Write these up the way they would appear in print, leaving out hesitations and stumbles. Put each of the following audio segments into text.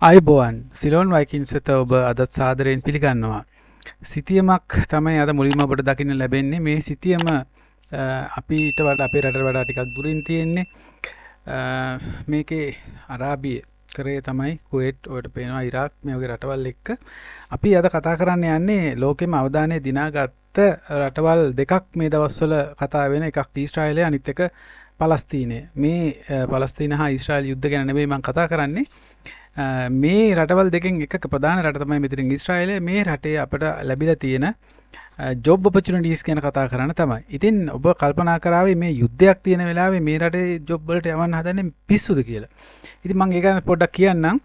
අයිබෝවන් Ceylon Vikings වෙත ඔබ අදත් සාදරයෙන් පිළිගන්නවා. සිතියමක් තමයි අද මුලින්ම ඔබට දකින්න ලැබෙන්නේ. මේ සිතියම අපිට වඩා අපේ රටට වඩා ටිකක් දුරින් තියෙන්නේ. මේකේ අරාබිය කරේ තමයි කුවේට් ඔයාලට පේනවා ඉරාක් මේ වගේ රටවල් එක්ක අපි අද කතා කරන්න යන්නේ ලෝකෙම අවධානය දිනාගත්ත රටවල් දෙකක් මේ දවස්වල කතා වෙන එකක් ඊශ්‍රායලය අනිත් එක පලස්තීනය. මේ පලස්තීන හා ඊශ්‍රායල් යුද්ධ ගැන නෙවෙයි මම කතා කරන්නේ. මේ රටවල් දෙකෙන් එකක ප්‍රධාන රට තමයි මෙතන ඊශ්‍රායලය. මේ රටේ අපට ලැබිලා තියෙන ජොබ් ඔපචුනිටිස් ගැන කතා කරන්න තමයි. ඉතින් ඔබ කල්පනා කරාවේ මේ යුද්ධයක් තියෙන වෙලාවේ මේ රටේ ජොබ් වලට යවන්න හදන්නේ පිස්සුද කියලා. ඉතින් මම ඒක ගැන පොඩ්ඩක් කියන්නම්.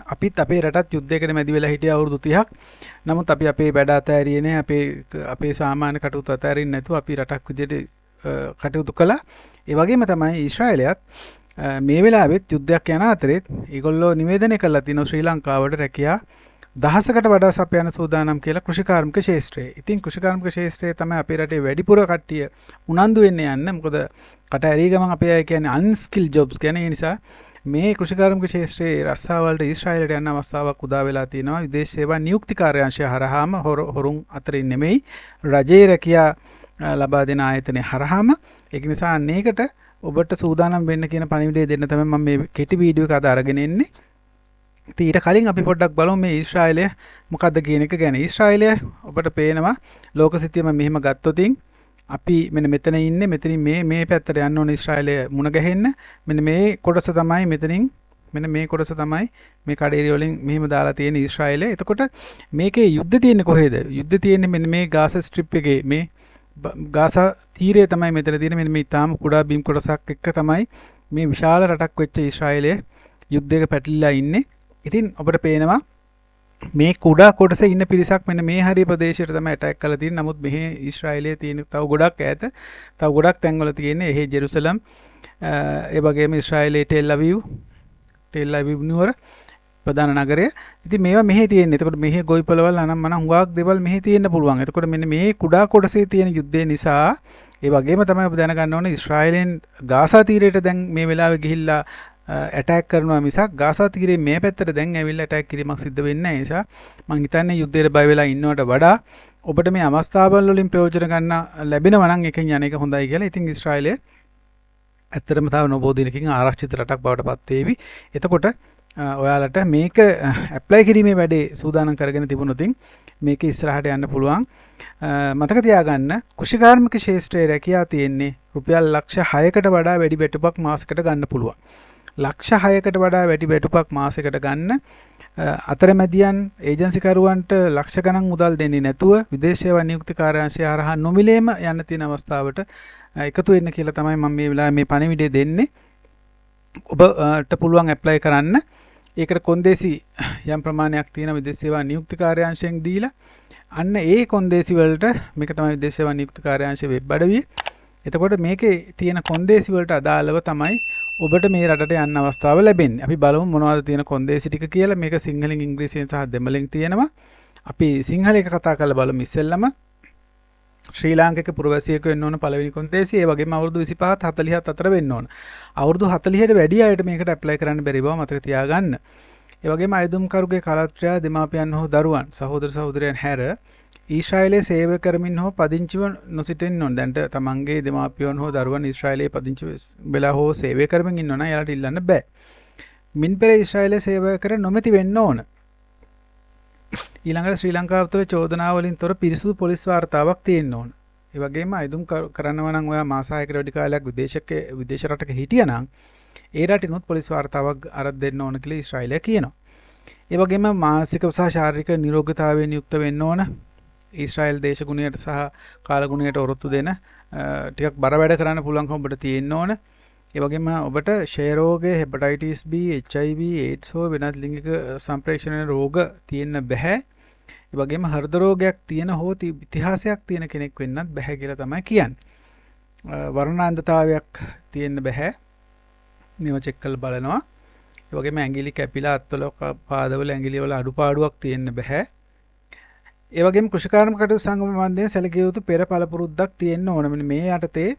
අපිත් අපේ රටත් යුද්ධයකට මැදි වෙලා හිටිය අවුරුදු 30ක්. නමුත් අපි අපේ වැඩ අතෑරියේ නැහැ. අපේ සාමාන්‍ය කටයුතු අතෑරින්නේ නැතුව අපි රටක් විදිහට කටයුතු කළා. ඒ වගේම තමයි ඊශ්‍රායලයත් මේ වෙලාවෙත් යුද්ධයක් යන අතරෙත් ඒගොල්ලෝ නිවේදනය කළා තියෙනවා ශ්‍රී ලංකාවට රැකියා දහසකට වඩා සපයන සූදානම් කියලා කෘෂිකාර්මික ක්ෂේත්‍රයේ. ඉතින් කෘෂිකාර්මික ක්ෂේත්‍රයේ තමයි අපේ රටේ වැඩිපුර කට්ටිය උනන්දු වෙන්නේ යන්න. මොකද කට ඇරී ගමන් අපේ අය කියන්නේ අන්ස්කිල් ජොබ්ස් කියන්නේ. ඒ නිසා මේ කෘෂිකාර්මික ක්ෂේත්‍රයේ රස්සාවලට ඊශ්‍රායලයට යන අවස්ථාවක් උදා වෙලා තියෙනවා. විදේශ සේවා නියුක්ති කාර්යාංශය හරහාම හොරුන් අතරින් නෙමෙයි රජයේ රැකියා ලබා දෙන ආයතනය හරහාම. ඒක නිසා අනේකට ඔබට සූදානම් වෙන්න කියන පණිවිඩය දෙන්න තමයි මම මේ කෙටි වීඩියෝ එක අද අරගෙන එන්නේ. ඉතින් ඊට කලින් අපි පොඩ්ඩක් බලමු මේ ඊශ්‍රායලය මොකද්ද කියන එක ගැන. ඊශ්‍රායලය ඔබට පේනවා ලෝක සිතියම මෙහෙම ගත්තොතින් අපි මෙන්න මෙතන ඉන්නේ. මෙතනින් මේ පැත්තට යන්න ඕන ඊශ්‍රායලය මුණ ගැහෙන්න. මෙන්න මේ කොටස තමයි මෙතනින් මෙන්න මේ කොටස තමයි මේ කඩේරිය වලින් මෙහෙම දාලා තියෙන ඊශ්‍රායලය. එතකොට මේකේ යුද්ධ තියෙන්නේ කොහෙද? යුද්ධ තියෙන්නේ මෙන්න මේ ගාසා ස්ට්‍රිප් එකේ මේ ගාසා තීරය තමයි මෙතන තියෙන. මෙන්න මේ ඊටාම කුඩා බිම් කොටසක් එක්ක තමයි මේ විශාල රටක් වෙච්ච ඊශ්‍රායලය යුද්ධයක පැටලිලා ඉන්නේ. ඉතින් ඔබට පේනවා මේ කුඩා කොටසේ ඉන්න පිරිසක් මෙන්න මේ හරිය ප්‍රදේශයට තමයි ඇටැක් කරලා තියෙන්නේ. නමුත් මෙහි ඊශ්‍රායලයේ තියෙන තව ගොඩක් ඈත තව ගොඩක් තැන්වල තියෙන්නේ එහි ජෙරුසලම් ඒ වගේම ඊශ්‍රායලයේ ටෙල් අවීව් නුවර ප්‍රධාන නගරය. ඉතින් මේවා මෙහි තියෙන්නේ. එතකොට මෙහි ගොවිපළවල් අනම්මන හුඟක් දේවල් මෙහි තියෙන්න පුළුවන්. එතකොට මෙන්න මේ කුඩා කොටසේ තියෙන යුද්ධය නිසා ඒ වගේම තමයි ඔබ දැනගන්න ඕනේ ඊශ්‍රායලෙන් ගාසා තීරයට දැන් මේ වෙලාවේ ගිහිල්ලා ඇටැක් කරනවා මිසක් ගාසා තීරයේ මේ පැත්තට දැන් ඇවිල්ලා ඇටැක් කිරීමක් සිද්ධ වෙන්නේ නැහැ. ඒ නිසා මම හිතන්නේ යුද්ධයට බය වෙලා ඉන්නවට වඩා ඔබට මේ අවස්ථාවල් වලින් ප්‍රයෝජන ගන්න ලැබෙනවා නම් එකෙන් යන එක හොඳයි කියලා. ඉතින් ඊශ්‍රායලය ඇත්තටම තව නොබෝ දිනකින් ආරක්ෂිත රටක් බවට පත් වේවි. එතකොට ඔයාලට මේක ඇප්ලයි කිරීමේ වැඩේ සූදානම් කරගෙන තිබුණොතින් මේක ඉස්සරහට යන්න පුළුවන්. මතක තියාගන්න කෘෂිකාර්මික ක්ෂේත්‍රයේ රැකියා තියෙන්නේ රුපියල් ලක්ෂ 6කට වඩා වැඩි වැටුපක් මාසෙකට ගන්න පුළුවන්. ලක්ෂ 6කට වඩා වැඩි වැටුපක් මාසෙකට ගන්න අතරමැදියන් ඒජන්සිකරුවන්ට ලක්ෂ ගණන් මුදල් දෙන්නේ නැතුව විදේශ සේවා නියුක්ති කාර්යාංශය හරහා නොමිලේම යන්න තියෙන අවස්ථාවට එකතු වෙන්න කියලා තමයි මම මේ වෙලාවේ මේ පණිවිඩය දෙන්නේ. ඔබට පුළුවන් ඇප්ලයි කරන්න. ඒකට කොන්දේසි යම් ප්‍රමාණයක් තියෙන විදේශ සේවා නියුක්ති කාර්යාංශයෙන් දීලා අන්න ඒ කොන්දේසි වලට මේක තමයි විදේශ සේවා නියුක්ති කාර්යාංශයේ වෙබ් අඩවිය. එතකොට මේකේ තියෙන කොන්දේසි වලට අදාළව තමයි ඔබට මේ රටට යන්න අවස්ථාව ලැබෙන්නේ. අපි බලමු මොනවද තියෙන කොන්දේසි ටික කියලා. මේක සිංහලෙන් ඉංග්‍රීසියෙන් සහ දෙමළෙන් තියෙනවා. අපි සිංහල එක කතා කරලා බලමු ඉස්සෙල්ලම. ශ්‍රී ලාංකික පුරවැසියෙකු වෙන්න ඕන පළවෙනි කොන්දේසිය. ඒ වගේම අවුරුදු 25ත් 40ත් අතර වෙන්න ඕන. අවුරුදු 40ට වැඩි අයට මේකට ඇප්ලයි කරන්න බැරි බව මතක තියාගන්න. ඒ වගේම අයදුම්කරුගේ කලත්‍රයා දෙමාපියන් හෝ දරුවන් සහෝදර සහෝදරයන් හැර ඊශ්‍රායලයේ සේවය කරමින් හෝ පදිංචිව නොසිටින්න ඕන. දැන්ට තමන්ගේ දෙමාපියන් හෝ දරුවන් ඊශ්‍රායලයේ පදිංචි වෙලා හෝ සේවය කරමින් ඉන්නවා නම් එයාලට ඉල්ලන්න බෑ. මින් පෙර ඊශ්‍රායලයේ සේවය කර නොමැති වෙන්න ඕන. ඊළඟට ශ්‍රී ලංකාව තුළ චෝදනා වලින් තොර පිරිසුදු පොලිස් වාර්තාවක් තියෙන්න ඕන. ඒ වගේම අයදුම් කරනවා නම් ඔයා මාස 6කට වැඩි කාලයක් විදේශ රටක හිටියා නම් ඒ රටිනුත් පොලිස් වාර්තාවක් අරන් දෙන්න ඕන කියලා ඊශ්‍රායලය කියනවා. ඒ වගේම මානසික සහ ශාරීරික නිරෝගීතාවයෙන් යුක්ත වෙන්න ඕන. ඊශ්‍රායල් දේශගුණයට සහ කාලගුණයට ඔරොත්තු දෙන ටිකක් බර වැඩ කරන්න පුළුවන්කම ඔබට තියෙන්න ඕන. ඒ වගේම ඔබට ක්ෂය රෝගය, හෙපටයිටිස් B, HIV, AIDS හෝ වෙනත් ලිංගික සම්ප්‍රේෂණ රෝග තියෙන්න බෑ. ඒ වගේම හෘද රෝගයක් තියෙන හෝ ඉතිහාසයක් තියෙන කෙනෙක් වෙන්නත් බෑ කියලා තමයි කියන්නේ. වර්ණාන්ධතාවයක් තියෙන්න බෑ. මේව චෙක් කරලා බලනවා. ඒ වගේම ඇඟිලි කැපිලා අත්වල පාදවල ඇඟිලි වල අඩුපාඩුවක් තියෙන්න බෑ. ඒ වගේම කෘෂිකාර්මික කටයුතු සංගම සම්බන්ධයෙන් සැලකිය යුතු පෙර පළපුරුද්දක් තියෙන්න ඕන. මෙන්න මේ යටතේ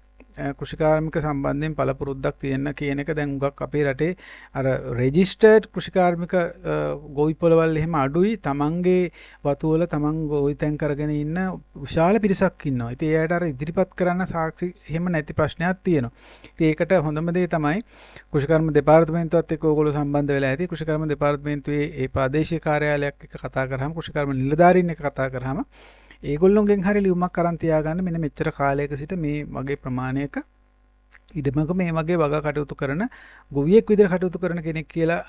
කෘෂිකාර්මික සම්බන්ධයෙන් පළපුරුද්දක් තියෙන කියන එක දැන් උගක් අපේ රටේ අර රෙජිස්ටර්ඩ් කෘෂිකාර්මික ගොවි පොළවල් එහෙම අඩුයි. තමන්ගේ වතු වල තමන් ගොවි තැන් කරගෙන ඉන්න විශාල පිරිසක් ඉන්නවා. ඉතින් ඒ අයට අර ඉදිරිපත් කරන්න සාක්ෂි එහෙම නැති ප්‍රශ්නයක් තියෙනවා. ඉතින් ඒකට හොඳම දේ තමයි කෘෂිකර්ම දෙපාර්තමේන්තුවත් එක්ක ඕගොල්ලෝ සම්බන්ධ වෙලා ඇති. කෘෂිකර්ම දෙපාර්තමේන්තුවේ ඒ ප්‍රාදේශීය කාර්යාලයක් එක්ක කතා කරාම කෘෂිකර්ම නිලධාරීන් එක්ක කතා කරාම ඒගොල්ලොන්ගෙන් හරි ලියුමක් අරන් තියාගන්න මෙන්න මෙච්චර කාලයක සිට මේ වගේ ප්‍රමාණයක ඉඩමක මේ වගේ වගා කටයුතු කරන ගොවියෙක් විදිහට කටයුතු කරන කෙනෙක් කියලා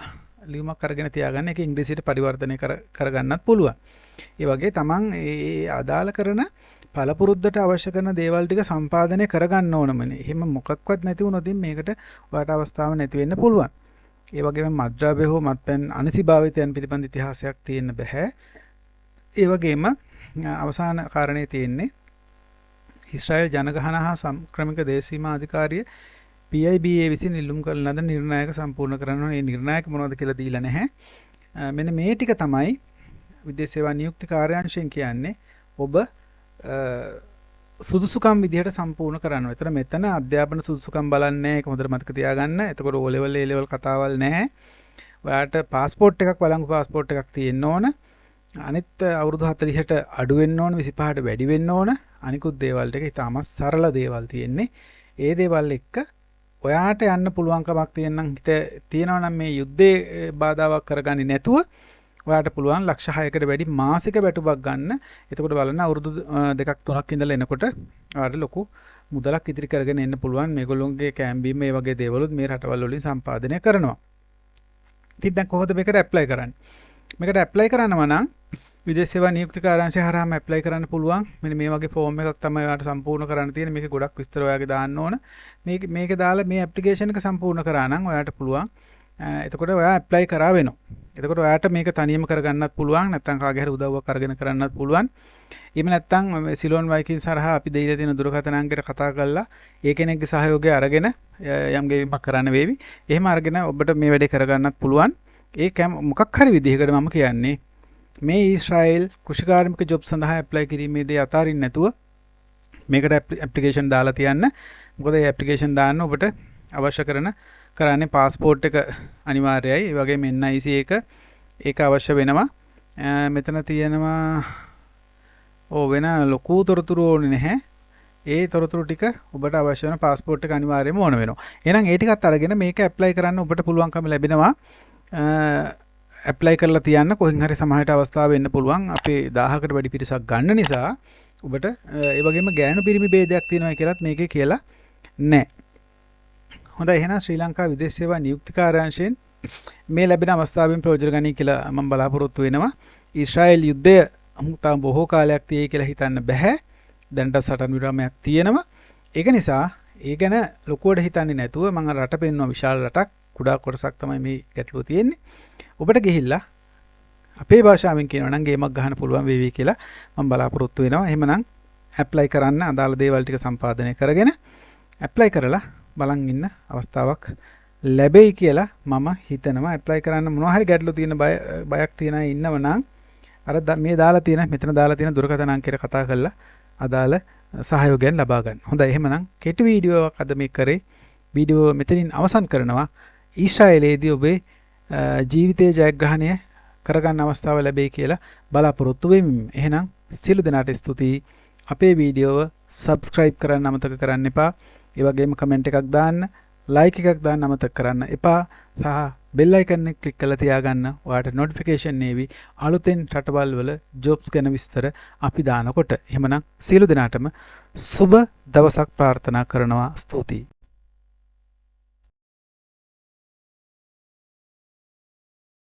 ලියුමක් අරගෙන තියාගන්න. ඒක ඉංග්‍රීසියට පරිවර්තනය කරගන්නත් පුළුවන්. ඒ වගේ තමන් ඒ අදාළ කරන පළපුරුද්දට අවශ්‍ය කරන දේවල් ටික සම්පාදනය කරගන්න ඕනමනේ. එහෙම මොකක්වත් නැති වුණොත් මේකට ඔයාලට අවස්ථාවක් නැති වෙන්න පුළුවන්. ඒ වගේම මත්ද්‍රව්‍ය හෝ මත්පැන් අනසිභාවිතයන් පිළිබඳ ඉතිහාසයක් තියෙන්න බෑ. ඒ වගේම අවසාන කාරණේ තියෙන්නේ ඊශ්‍රායල් ජනගහන හා සංක්‍රමික දේශීමා අධිකාරිය PIBA විසින් ඉල්ලුම් කරන ලද නිර්ණායක සම්පූර්ණ කරන්න ඕනේ. මේ නිර්ණායක මොනවද කියලා දීලා නැහැ. මෙන්න මේ ටික තමයි විදේශ සේවා නියුක්ති කාර්යාංශයෙන් කියන්නේ ඔබ සුදුසුකම් විදිහට සම්පූර්ණ කරන්න. ඒතර මෙතන අධ්‍යාපන සුදුසුකම් බලන්නේ ඒක හොඳට මතක තියාගන්න. එතකොට O level A level කතාවල් නැහැ. ඔයාට પાස්පෝර්ට් එකක් වළංගු પાස්පෝර්ට් එකක් තියෙන්න ඕන. අනිත් අවුරුදු 40ට අඩු වෙන්න ඕන 25ට වැඩි වෙන්න ඕන. අනිකුත් දේවල් ටික ඉතාමත් සරල දේවල් තියෙන්නේ. ඒ දේවල් එක්ක ඔයාට යන්න පුළුවන්කමක් තියෙනවා නම් මේ යුද්ධේ බාධාවක් කරගන්නේ නැතුව ඔයාට පුළුවන් ලක්ෂ 6කට වැඩි මාසික වැටුපක් ගන්න. එතකොට බලන්න අවුරුදු 2-3ක් ඉඳලා එනකොට ඔයාට ලොකු මුදලක් ඉදිරි කරගෙන එන්න පුළුවන්. මේගොල්ලොන්ගේ කැම්බීම මේ වගේ දේවලුත් මේ රටවල් වලින් සම්පාදනය කරනවා. ඉතින් දැන් කොහොමද මේකට ඇප්ලයි කරන්නේ? මේකට ඇප්ලයි කරනවා නම් විදේශ සේවා නියුක්ති කාර්යාංශය හරහාම ඇප්ලයි කරන්න පුළුවන්. මෙන්න මේ වගේ ෆෝම් එකක් තමයි ඔයාලට සම්පූර්ණ කරන්න තියෙන්නේ. මේකේ ගොඩක් විස්තර ඔයාගේ දාන්න ඕන. මේක දාලා මේ ඇප්ලිකේෂන් එක සම්පූර්ණ කරා නම් ඔයාට පුළුවන්. එතකොට ඔයා ඇප්ලයි කරා වෙනවා. එතකොට ඔයාට මේක තනියම කරගන්නත් පුළුවන්. නැත්නම් කාගේ හරි උදව්වක් අරගෙන කරන්නත් පුළුවන්. එහෙම නැත්නම් Ceylon Vikings හරහා අපි දෙයිලා තියෙන දුරකථන අංකයට කතා කරලා ඒ කෙනෙක්ගේ සහයෝගය අරගෙන යම් ගෙවීමක් කරන්න වේවි. එහෙම අරගෙන ඔබට මේ වැඩේ කරගන්නත් පුළුවන්. ඒක මොකක් හරි විදිහකට මම කියන්නේ මේ ඊශ්‍රායල් කෘෂිකාර්මික ජොබ් සඳහා ඇප්ලයි කිරීමේදී අතාරින්න නැතුව මේකට ඇප්ලිකේෂන් දාලා තියන්න. මොකද මේ ඇප්ලිකේෂන් දාන්න ඔබට අවශ්‍ය කරන්නේ પાස්පෝර්ට් එක අනිවාර්යයි. ඒ වගේම NIC ඒක අවශ්‍ය වෙනවා. මෙතන තියෙනවා වෙන ලොකු තොරතුරු ඕනේ නැහැ. ඒ තොරතුරු ටික ඔබට අවශ්‍ය වෙන પાස්පෝර්ට් එක අනිවාර්යයෙන්ම ඕන වෙනවා. එහෙනම් ඒ ටිකත් අරගෙන මේක ඇප්ලයි කරන්න ඔබට පුළුවන්කම ලැබෙනවා. ඇප්ලයි කරලා තියන්න කොහෙන් හරි සමාහයට අවස්ථාව වෙන්න පුළුවන්. අපේ 1000කට වැඩි පිරිසක් ගන්න නිසා ඔබට ඒ වගේම ගෑනු පිරිමි ભેදයක් තියෙනවා කියලාත් මේකේ කියලා නැහැ. හොඳයි එහෙනම් ශ්‍රී ලංකා විදේශ සේවා නියුක්ති කාර්යාංශයෙන් මේ ලැබෙන අවස්ථාවෙන් ප්‍රයෝජන ගනී කියලා මම බලාපොරොත්තු වෙනවා. ඊශ්‍රායල් යුද්ධය තාම බොහෝ කාලයක් තියෙයි කියලා හිතන්න බෑ. දැනට සටන් විරාමයක් තියෙනවා. ඒක නිසා ඒ ගැන ලොකුවට හිතන්නේ නැතුව මම රට පෙන්වන විශාල රටක් කුඩා කොටසක් තමයි මේ ගැටලුව තියෙන්නේ. ඔබට ගිහිල්ලා අපේ භාෂාවෙන් කියනවා නම් ගේමක් ගහන්න පුළුවන් වේවි කියලා මම බලාපොරොත්තු වෙනවා. එහෙමනම් ඇප්ලයි කරන්න අදාළ දේවල් ටික සම්පාදනය කරගෙන ඇප්ලයි කරලා බලන් ඉන්න අවස්ථාවක් ලැබෙයි කියලා මම හිතනවා. ඇප්ලයි කරන්න මොනවා හරි ගැටලු තියෙන බයක් තියෙන අය ඉන්නව නම් අර මේ දාලා තියෙන මෙතන දාලා තියෙන දුරකථන අංකයට කතා කරලා අදාළ සහයෝගයෙන් ලබා ගන්න. හොඳයි එහෙමනම් කෙටි වීඩියෝවක් අද මේ කරේ. වීඩියෝ මෙතනින් අවසන් කරනවා. ඊශ්‍රායලයේදී ඔබේ ජීවිතයේ ජයග්‍රහණය කරගන්න අවස්ථාව ලැබෙයි කියලා බලාපොරොත්තු වෙමි. එහෙනම් සියලු දෙනාට ස්තුතියි. අපේ වීඩියෝව subscribe කරන්න අමතක කරන්න එපා. ඒ වගේම කමෙන්ට් එකක් දාන්න, like එකක් දාන්න අමතක කරන්න එපා. සහ bell icon එක click කරලා තියාගන්න. ඔයාලට notification එවි අලුතෙන් රටවල් වල jobs ගැන විස්තර අපි දානකොට. එහෙමනම් සියලු දෙනාටම සුබ දවසක් ප්‍රාර්ථනා කරනවා. ස්තුතියි.